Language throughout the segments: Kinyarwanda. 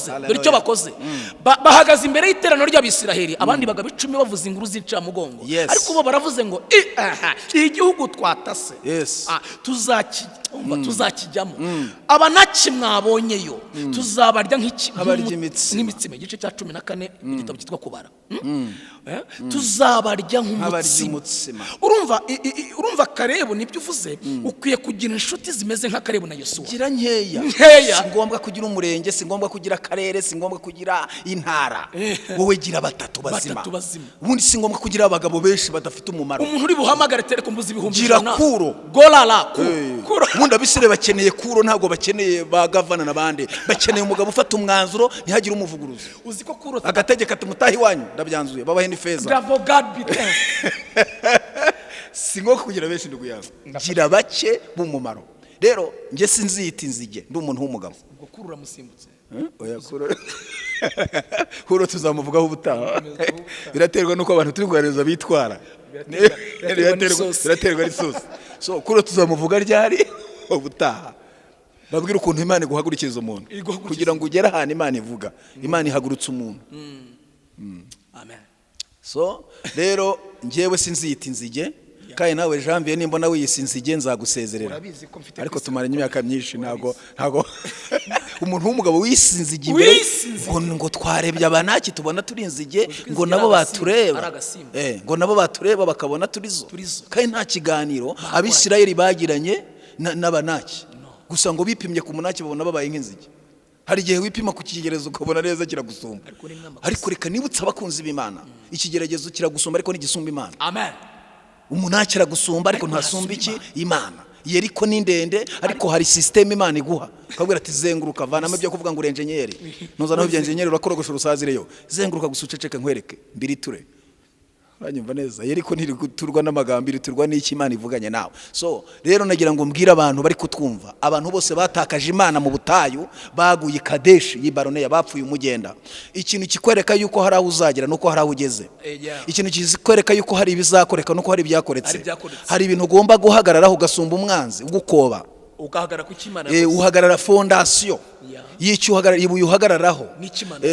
dore icyo bakoze bahagaze imbere y'iteraniro ry'Abisiraheli abandi bagabo 10 bavuza inguru z'incamugongo ariko bo baravuze ngo igihugu twatase tuzakijyamo abanaki mwabonyeyo tuzabarya nk'imitsima igice cya 14 igitabo cyitwa kubara tuzabarya nk'umutsima urumva Karebu nibyo uvuze ukwiye kugira inshuti zimeze nka Karebu na Yosuwa gira nkeya si ngombwa kugira umurenge si ngombwa kugira akarere si ngombwa kugira intara wowe gira batatu bazima ubundi si ngombwa kugira abagabo benshi badafite umumaro umuntu uri buhamagare tereko mbuzi ibihumbi gira kuro golala kuro ubundi Abisirayeli bakeneye kuro ntabwo bakeneye bagavana nabande bakeneye umugabo ufata umwanzuro ntihagire umuvuguruza uzi ko kuro agategeka tumutahi wanyu ndabyanzuye babahe ni feza bravo God be thanked si ngombwa kugira benshi ndugu yawe gira bake b'umumaro rero nge sinzita inzige ndi umuntu w'umugabo ubwo kuro uramusimbutse oya kuro tuzamuvugaho ubutaha biraterwa nuko abantu turi guhareza bitwara biraterwa ari sosi so kuro tuzamuvuga ryari ubutaha babwira ukuntu Imana iguhagurikiriza umuntu kugira ngo ugere ahantu Imana ivuga Imana ihagurutsa umuntu amen so rero ngewe sinzita inzige kandi nawe Janvier nimba nawe yisinzige nzagusezerera ariko tumaranye imyaka myinshi ntago umuntu w'umugabo wisinzige imbere ngo twarebye abanaki tubona turi inzige ngo nabo batureba ngo nabo batureba bakabona turizo kandi nta kiganiro Abisirayeli bagiranye n'abanaki gusa ngo bipimye ku munaki babona babaye nk'inzige hari igihe wipima ku kigerezo ukabona neza kiragusumba ariko reka nibutse abakunzi b'Imana ikigeregezo kiragusumba ariko n'igisumba Imana amen umunaki aragusumba ariko ntasumba iki Imana yeriko ni ndende ariko hari system Imana iguha kabwira ati zenguruka vanamo byo kuvuga ngo urenjenyeri nuzanaho byenjenyeri urakorogosha urusazireyo zenguruka gusuceceke nkwereke mbiriture banyumva neza yeriko ntiri guturwa n'amagambo iriturwa n'iki Imana ivuganye nawe so rero nagira ngo mbwira abantu bari kutwumva abantu bose batakaje Imana mu butayu baguye Kadeshi y'Ibaroneya bapfuye umugenda ikintu kikwereka yuko hari aho uzagera nuko hari aho ugeze ikintu kikwereka yuko hari ibizakoreka nuko hari ibyakoretse hari ibintu ugomba guhagararaho ugasumba umwanzi ugukoba ugahagarara ku Imana uhagarara fondation y'icyo uhagararaho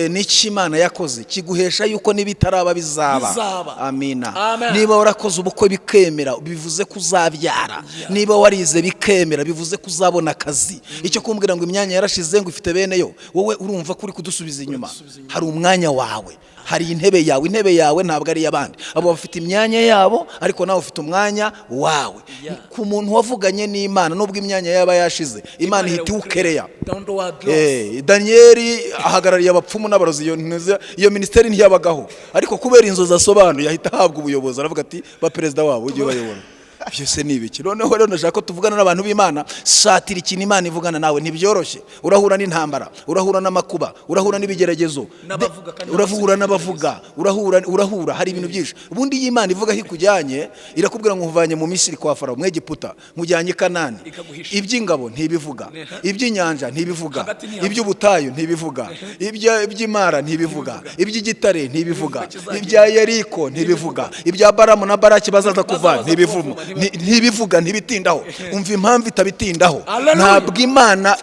n'Imana yakoze kiguhesha yuko nibitaraba bizaba amina niba warakoze ubukwe bikemera bivuze kuzabyara niba warize bikemera bivuze kuzabona akazi icyo kumbwira ngo imyanya yarashize ngo ifite bene yo wowe urumva kuri kudusubiza inyuma hari umwanya wawe hari intebe yawe ntabwo ari yabandi abo bafite imyanya yabo ariko nawe ufite umwanya wawe ku muntu wavuganye n'Imana nubwo imyanya yaba yashize Imana ihita ukereya Danieli ahagarariye abapfumu n'abarozi iyo ministeri ntiyabagaho ariko kubera inzozi asobanuye ahita ahabwa ubuyobozi aravuga ati ba perezida wabo ujye bayobora byose ni ibiki noneho rero nashaka ko tuvugana n'abantu b'Imana satira ikintu Imana ivugana nawe ntibyoroshye urahura n'intambara urahura n'amakuba urahura n'ibigeragezo urahura n'abavuga urahura hari ibintu byinshi ubundi y'Imana ivuga hikujyanye irakubwira ngo uvanye mu Misiri kwa Farawo mu Egiputa mujyanye Canani iby'ingabo ntibivuga iby'inyanja ntibivuga iby'ubutayu ntibivuga iby'imara ntibivuga iby'igitare ntibivuga ibya Yeriko ntibivuga ibya Baramu na Baraki bazaza kuva ntibivuga ntibitindaho umva impamvu itabitindaho ntabwo Imana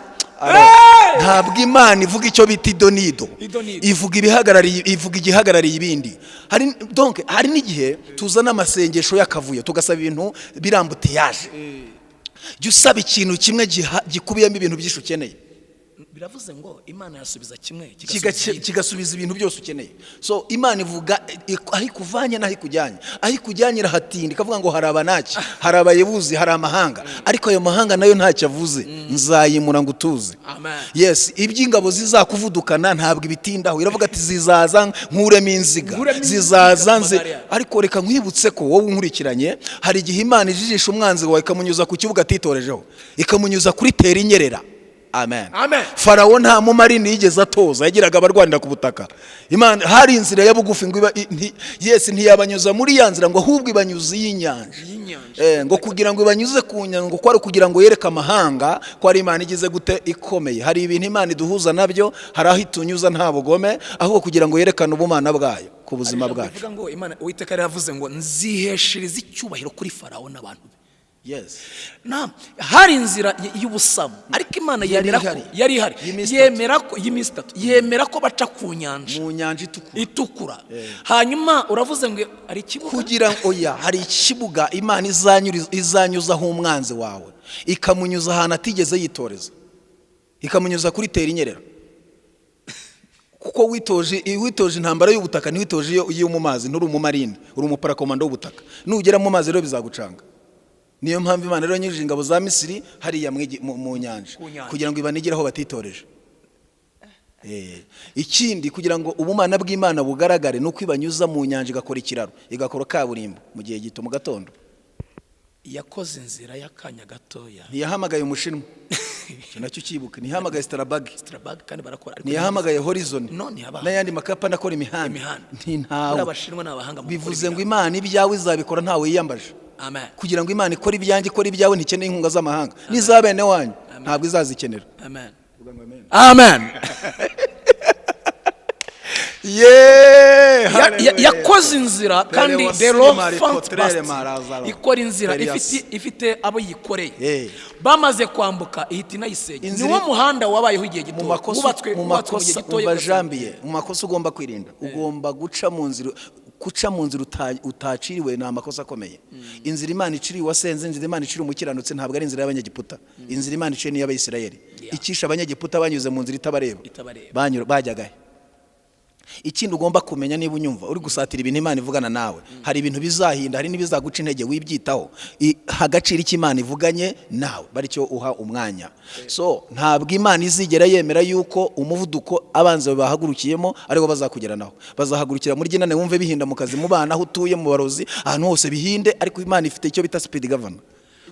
ivuga icyo bita idonido ivuga igihagarariye ibindi hari n'igihe tuzana amasengesho y'akavuyo tugasaba ibintu birambute yaje jya usaba ikintu kimwe gikubiyemo ibintu byinshi ukeneye biravuze ngo Imana yasubiza kimwe kigasubiza ibintu byose ukeneye so Imana ivuga aho ikuvanye naho ikujyanye aho ikujyanye irahatinda ikavuga ngo hari abanaki hari abayebuzi hari amahanga ariko ayo mahanga nayo ntacyo avuze nzayimura ngo utuze yes iby'ingabo zizakuvudukana ntabwo ibitindaho iravuga ati zizaza nkuremo inziga zizaza nze ariko reka nkwibutse ko wowe unkurikiranye hari igihe Imana ijijisha umwanzi wawe ikamunyuza ku kibuga atitorejeho ikamunyuza kuri tera inyerera Amen. Farawo nta mumarini yigeze atoza yagiraga abarwanira ku butaka Imana hari inzira ya bugufi ngo ntiyabanyuza muri ya nzira ngo ahubwo ibanyuze y'inyanja ngo kugira ngo ibanyuze ku nyanja ngo kwari kugira ngo yereke amahanga ko ari Imana igize gute ikomeye hari ibintu Imana iduhuza nabyo hari aho itunyuza nta bugome ahubwo kugira ngo yerekane ubumana bwayo ku buzima bwacu Uwiteka yaravuze ngo nziheshereza icyubahiro kuri Farawo n'abantu Yes. hari inzira y'ubusamu ariko Imana yemera ko yari ihari, yemera ko y'iminsi 3 yemera ko baca ku nyanja, mu nyanja itukura. Hanyuma uravuze ngo ari ikibuga kugira ngo hari ikibuga Imana izanyuzaho umwanzi wawe, ikamunyuza ahantu atigeze yitoreza, ikamunyuza kuri tera inyerera. Kuko witoje intambara y'ubutaka, ntiwitoje iyo mu mazi, nturi umumarine, uri umuparakomando w'ubutaka. Nugera mu mazi rero bizagucanga. Niyo mpamvu Imana rero yanyujije ingabo za Misiri hariya mu nyanja kugira ngo ibanigire aho batitoreje. Ikindi kugira ngo ubumana bw'Imana bugaragare nuko ibanyuza mu nyanja igakora ikiraro, igakora kaburimbo mu gihe gito mu gatondo. Yakoze inzira y'akanya gatoya. Ntiyahamagaye umushinwa. Nacyo kibuka, ntiyahamagaye Starabag kandi barakora, ariko ntiyahamagaye Horizon n'ayandi makapa nakora imihanda. Ntawe abashinwa n'abahanga mu bivuze ngo Imana ibyawe izabikora ntawe yiyambaje. Amen. Kugira ngo Imana ikora ibyanjye, ikora ibyawe, ntikeneye inkunga z'amahanga n'izabene wanyu, ntabwo izazikenera. Amen. Amen. Yakoze inzira kandi ikora inzira ifite abo yikoreye. Bamaze kwambuka ihita inayisenya. Niwo muhanda wabayeho igihe gito, wubatswe mu gihe gito. Janvier, mu makosa ugomba kwirinda, ugomba guca mu nzira utaciriwe, ni amakosa akomeye. Inzira Imana iciriye wasenze, inzira Imana iciriye umukiranutse ntabwo ari inzira y'Abanyegiputa. Inzira Imana iciriye ni y'Abayisirayeli. Ikisha Abanyegiputa banyuze mu nzira itabareba, bajyagahe. Ikindi ugomba kumenya, niba unyumva uri gusatira ibintu Imana ivugana nawe, hari ibintu bizahinda, hari n'ibizaguca intege, wibyitaho. Hagaciro cy'Imana ivuganye nawe bari cyo uha umwanya. So ntabwo Imana izigera yemera yuko umuvuduko abanze bahagurukiyemo ariwo bazakugeranaho. Bazahagurukira muri ginane wumve bihinda mu kazi, mu bana aho utuye, mu barozi, ahantu hose bihinde. Ariko Imana ifite icyo bita speed governor.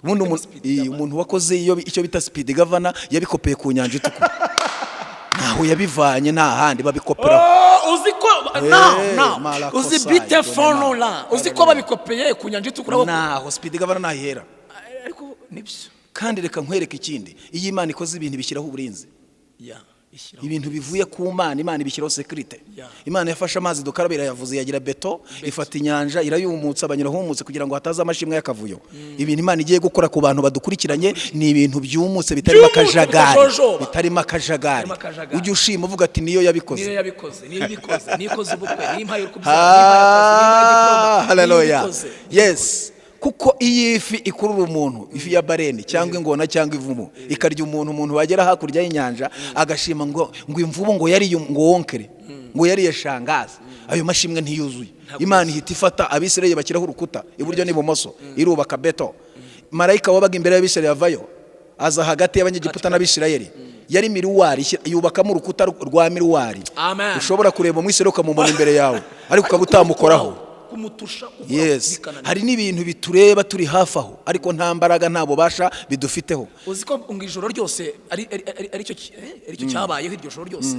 Umuntu wakoze icyo bita speed governor yabikopeye ku nyanja itukura. Naho yabivanye nta handi babikopera. Uziko uzi bite fonola, uziko babikopeye ku nyanja itukura. Naho speed governor nahera. Ariko nibyo. Kandi reka nkwereke ikindi, iyo Imana ikoze ibintu bishyiraho uburinzi. Ibintu bivuye ku Mana, Imana ibishyiraho security. Imana yafashe amazi dukarabira, yavuze yagira beto, ifata inyanja irayumutsa, abanyurahumutse kugira ngo hataza amashimwe y'akavuyo. Ibintu Imana igiye gukora ku bantu badukurikiranye ni ibintu byumutse, bitarimo akajagari. Ujye ushima uvuga ati niyo yabikoze, nikoze ubukwe, nimpaye ukubyara, haleluya. Yes. Kuko iyi fi ikurura umuntu, ifi ya bareni cyangwa ingona cyangwa ivumu, ikarya umuntu wagera hakurya y'inyanja agashima ngo imvubu ngo yari wonkere, ngo yari yashangaza. Ayo mashimwe ntiyuzuye. Imana ihita ifata Abisirayeli bakiraho urukuta iburyo n'ibumoso, irubaka beto. Marayika wabaga imbere y'Abisirayeli avayo, aza hagati y'Abanyegiputa n'Abisirayeli. Yari miruwari, yubakamo urukuta rwa miruwari. Ushobora kureba mu Isirayeli ukamubona imbere yawe, ariko ukabutamukoraho. Yes. Hari n'ibintu bitureba turi hafi aho, ariko nta mbaraga nta bubasha bidufiteho. Uziko ngo ijoro ryose ari cyo cyabayeho, iryo joro ryose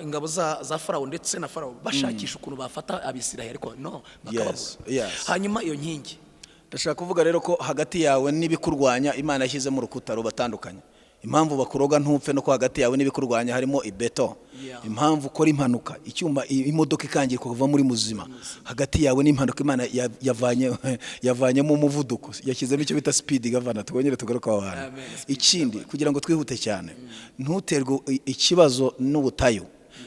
ingabo za Farawo ndetse na Farawo bashakisha ukuntu bafata Abisirayeli, ariko no bakababura. Hanyuma iyo nkingi, ndashaka kuvuga rero ko hagati yawe n'ibikurwanya Imana yashyize mu rukuta rubatandukanye. Impamvu bakuroga ntupfe no ko hagati yawe n'ibikurwanya harimo ibeto. Impamvu ukora impanuka, icyuma imodoka ikangirwa kuva muri muzima, hagati yawe n'impanuka Imana yavanyemo umuvuduko, yashyizemo icyo bita speed governor. Tubongere tugaruka aho hantu. Ikindi kugira ngo twihute cyane, ntuterwe ikibazo n'ubutayu,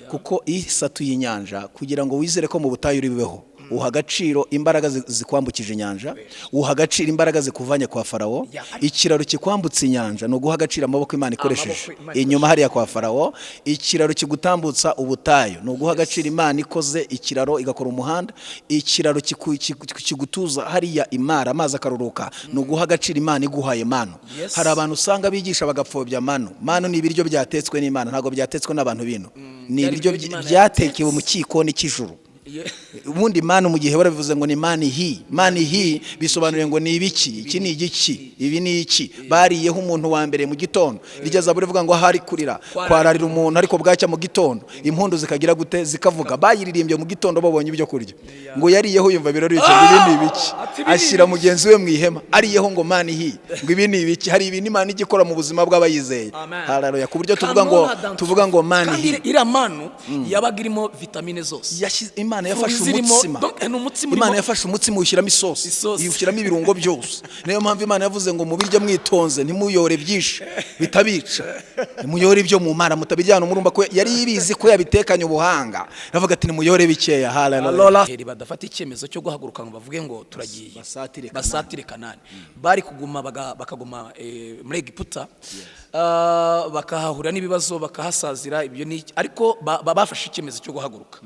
kuko isatuye inyanja kugira ngo wizere ko mu butayu uri bibeho. Uha agaciro imbaraga zikwambukije inyanja, uha agaciro imbaraga zikuvanye kwa Farawo. Ikiraro kikwambutsa inyanja no guha agaciro amaboko Imana ikoresheje inyuma hariya kwa Farawo. Ikiraro kigutambutsa ubutayu no guha agaciro Imana ikoze ikiraro igakora umuhanda. Ikiraro kigutuza hariya imara amazi akaruruka no guha agaciro Imana iguhaye mano. Hari abantu usanga bigisha bagapfobya mano. Mano ni ibiryo byatetswe n'Imana, ntago byatetswe n'abantu bino. Ni ibiryo byatekewe mu kikoni cy'ijuru. Ubundi Imana mu gihe barabivuze ngo ni mani hi bisobanuye ngo ni ibiki, iki ni igiki, ibi ni iki. Bariyeho umuntu wa mbere mu gitondo, iryo zaburi rivuga ngo hari kurira kwararira umuntu, ariko bwacya mu gitondo impundu zikagira gute zikavuga. Bayiririmbye mu gitondo babonye ibyo kurya, ngo yariyeho yumva birori cyo ibi ni ibiki, ashyira mugenzi we mu ihema, ariyeho ngo mani hi, ngo ibi ni ibiki. Hari ibintu Imana igikora mu buzima bw'abayizeye, haleluya, ku buryo tuvuga ngo mani hi. Ira manu yabaga irimo vitamine zose. Imana Imana yafashe umutsima. Imana yafashe umutsima ushyiramo isosi, ushyiramo ibirungo byose. Niyo mpamvu Imana yavuze ngo mubirya mwitonze ntimuyore byinshi bitabica. Muyore ibyo mumara mutabijyana umurumba ko yari ibizi ko yabitekanye ubuhanga. Navuga ati nimuyore bikeya. Haleluya. Badafata icyemezo cyo guhaguruka ngo bavuge ngo turagiye basatire Canani. Bari kuguma bakaguma muri Egiputa, bakahahura n'ibibazo bakahasazira ibyo ni, ariko bafashe icyemezo cyo guhaguruka.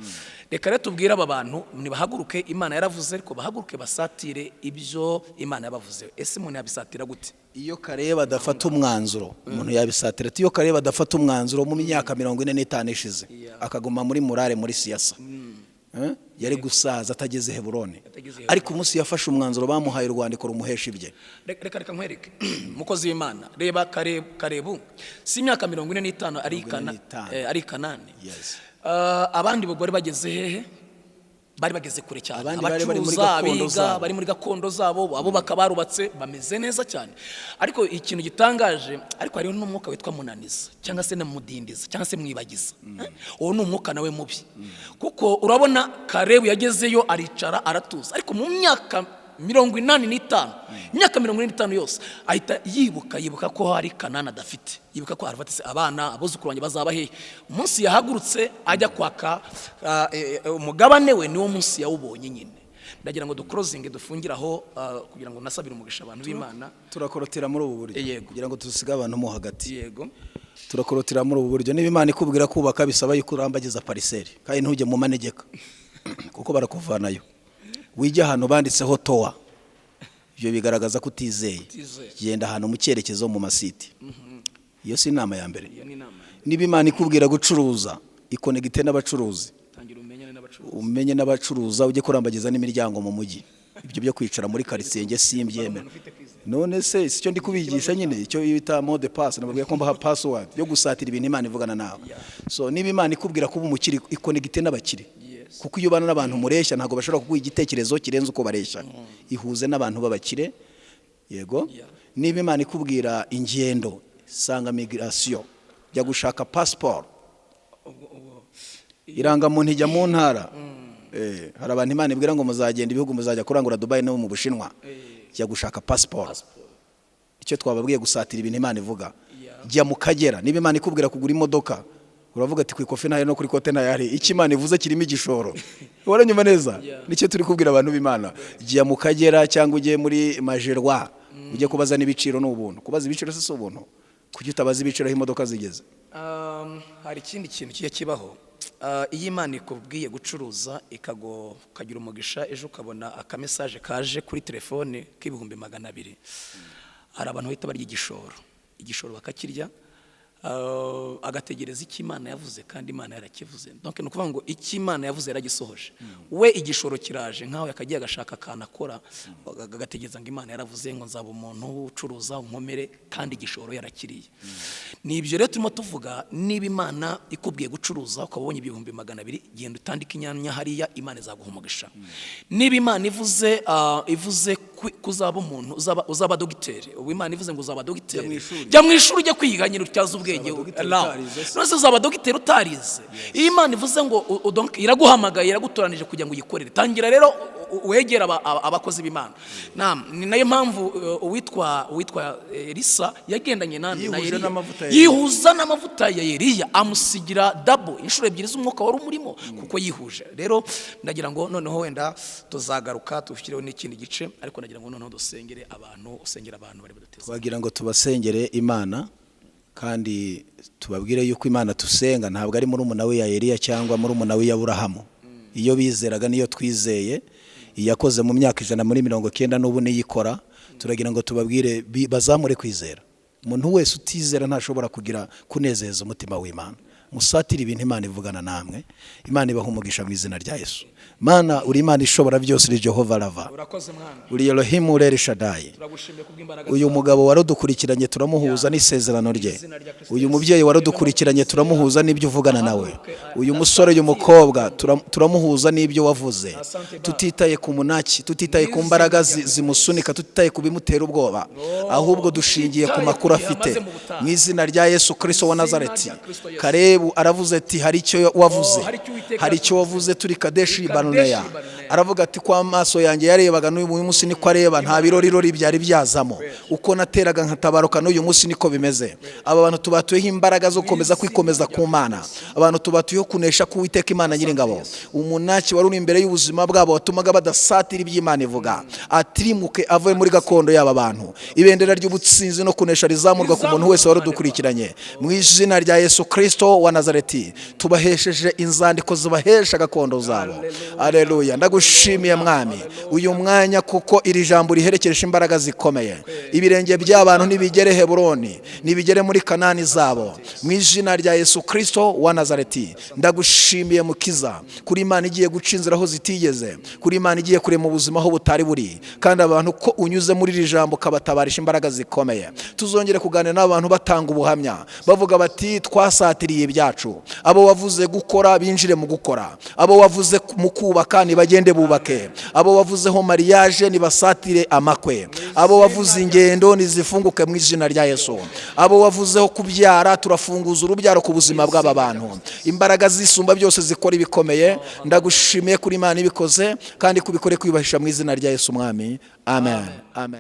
Reka rero tubwire aba bantu nibahaguruke, Imana yaravuze ariko bahaguruke basatire ibyo Imana yabavuze. Ese umuntu yabisatira gute? Iyo kareba adafata umwanzuro umuntu yabisatira. Iyo kareba adafata umwanzuro mu myaka 45 ishize akaguma muri murare muri siyasa, yari gusaza atageze Heburoni. Ariko umunsi yafashe umwanzuro bamuhaye urwandiko rumuhesha ibye. Reka nkwereke mukozi w'Imana, reba Karebu si imyaka 45 ari Canani. Abandi bagore bageze hehe? Bari bageze kure cyane. Abacuruza biga bari muri gakondo zabo, abo bakabarubatse bameze neza cyane. Ariko ikintu gitangaje, ariko hariho n'umwuka witwa munaniza cyangwa se namudindiza cyangwa se mwibagiza. Uwo ni umwuka nawe mubi, kuko urabona Karebu yagezeyo aricara aratuza, ariko mu myaka 45 imyaka 45 yose ahita yibuka ko hari Canani adafite, yibuka ko aravatse abana abuzukuru banjye bazaba hehe. Umunsi yahagurutse ajya kwaka umugabane we niwo munsi yawubonye nyine. Ndagira ngo dukrozinge dufungiraho kugira ngo nasabire umugisha abantu b'Imana. Turakorotera muri ubu buryo kugira ngo tusiga abantu mo hagati. Yego, turakorotera muri ubu buryo. Niba Imana ikubwira kubaka bisaba yuko urambagiza pariseri kandi ntujye mu manegeka kuko barakuvanayo. Wijya ahantu banditseho towa, ibyo bigaragaza ko utizeye. Genda ahantu mu cyerekezo mu masiti. Iyo si inama ya mbere. Niba Imana ikubwira gucuruza, ikonegite n'abacuruzi, umenye n'abacuruza, ujye kurambagiza n'imiryango mu mujyi. Ibyo byo kwicara muri quartier nge simbyemera. None se icyo ndi kubigisha nyine icyo bita mode pass, nababwiye ko mbaha password yo gusatira ibintu Imana ivugana nawe. So niba Imana ikubwira kuba umukiri, ikonegite n'abakiri. Kuko iyo bana n'abantu mureshya ntago bashobora kuguha igitekerezo kirenze uko bareshya. Ihuze n'abantu babakire. Yego. Niba Imana ikubwira ingendo, sanga migration ya gushaka passport, irangamuntu ijya mu ntara. Hari abantu Imana ibwira ngo muzagenda ibihugu muzajya kurangura Dubai no mu Bushinwa, jya gushaka passport. Icyo twababwiye gusatira ibintu Imana ivuga. Jya mu Kagera. Niba Imana ikubwira kugura imodoka, uravuga ati kwikofe nayo no kuri kote nayari, iki Imana ivuze kirimo igishoro. Waranyuma neza? Nicyo turi kubwira abantu b'Imana. Jya mu Kagera cyangwa ujye muri Majerwa, ujye kubaza n'ibiciro n'ubuntu. Kubaza ibiciro se ubuntu. Kuki utabaza ibiciro aho imodoka zigeze? Hari ikindi kintu kiye kibaho. Iyi Imana ikubwiye gucuruza ikagira umugisha, ejo ukabona akamesaje kaje kuri telefone k'ibihumbi 200. Hari abantu bahita barya igishoro bakakirya, agategereza iki Imana yavuze kandi Imana yarakivuze. Donc no kuvuga ngo iki Imana yavuze yaragisohoje. We igishoro kiraje nkaho yakagiye agashaka kanakora, agategereza ngo Imana yaravuze ngo nzaba umuntu ucuruza unkomere kandi igishoro yarakiriye. Nibyo rero turimo tuvuga, niba Imana ikubwiye gucuruza ukabonye ibihumbi 200, genda utandika inyanya hariya, Imana izaguha umugisha. Niba Imana ivuze kuzaba umuntu uzaba dogiteri, ubu Imana ivuze ngo uzaba dogiteri, jya mu ishuri ujye kwiga nyine utyaza ubwenge. Nose uzaba dogiteri utarize. Iyo Imana ivuze ngo iraguhamagaye, iragutoranije kugira ngo uyikorere, tangira rero wegera abakozi b'Imana. Ni nayo mpamvu uwitwa Elisa yagendanye na Eliya, yihuza n'amavuta ya Eliya, amusigira double inshuro 2 z'umwuka wari umurimo kuko yihuje. Rero ndagira ngo noneho wenda tuzagaruka tufitireho n'ikindi gice, ariko ndagira ngo noneho dusengere abantu, usengera abantu bari baduteza. Twagira ngo tubasengere Imana kandi tubabwire yuko Imana tusenga ntabwo ari muri umunawe ya Eliya cyangwa muri umunawe ya Aburahamu. Iyo bizeraga niyo twizeye, iyakoze mu myaka 190 n'ubu niyikora. Turagira ngo tubabwire bazamure kwizera. Umuntu wese utizera ntashobora kugira kunezeza umutima w'Imana. Musatira ibintu Imana ivugana namwe. Imana ibaha umugisha mu izina rya Yesu. Mana uri Imana ishobora byose, uri Jehova Rava, uri Elohim, uri El Shaddai. Uyu mugabo warudukurikiranye turamuhuza n'isezerano rye. Uyu mubyeyi warudukurikiranye turamuhuza n'ibyo uvugana nawe. Uyu musore uyu mukobwa turamuhuza n'ibyo wavuze, tutitaye ku munaki, tutitaye ku mbaraga zimusunika, tutitaye ku bimutera ubwoba, ahubwo dushingiye ku makuru afite mu izina rya Yesu Kristo wa Nazareti. Kare Karebu aravuze ati hari icyo wavuze, hari icyo wavuze turi Kadeshi Baruneya. Aravuga ati kwa amaso yanjye yarebaga n'uyu munsi niko areba, nta birorirori byari byazamo. Uko nateraga nkatabaruka n'uyu munsi niko bimeze. Aba bantu tubatuyeho imbaraga zo gukomeza kwikomeza ku Mana. Abantu tubatuyeho kunesha ku Uwiteka Imana Nyiringabo. Umunaki wari uri imbere y'ubuzima bwabo watumaga badasatira iby'Imana ivuga. Atirimuke avuye muri gakondo y'aba bantu. Ibendera ry'ubutsinzi no kunesha rizamurwa ku muntu wese warudukurikiranye. Mu izina rya Yesu Kristo wa Nazareti tubahesheje inzandiko zibahesha gakondo zabo. Haleluya. Ndagushimiye Mwami uyu mwanya kuko iri jambo riherekeresha imbaraga zikomeye. Ibirenge by'abantu nibigere Heburoni, nibigere muri Canani zabo. Mu izina rya Yesu Kristo wa Nazareti ndagushimiye Mukiza kuri Imana igiye gucinzira aho zitigeze, kuri Imana igiye kure mu buzima aho butari buri, kandi abantu ko unyuze muri iri jambo kabatabarisha imbaraga zikomeye. Tuzongere kuganira n'abantu batanga ubuhamya bavuga bati twasatiriye ibyacu. Abo wavuze gukora binjire mu gukora, abo wavuze mu kubaka nibagende bubake, abo wavuzeho mariage nibasatire amakwe, abo wavuze ingendo nizifunguke mu izina rya Yesu, abo wavuzeho kubyara turafunguza urubyaro ku buzima bw'aba bantu. Imbaraga zisumba byose zikora ibikomeye. Ndagushimiye kuri Imana ibikoze kandi kubikore kwibahisha mu izina rya Yesu Mwami. Amen. Amen.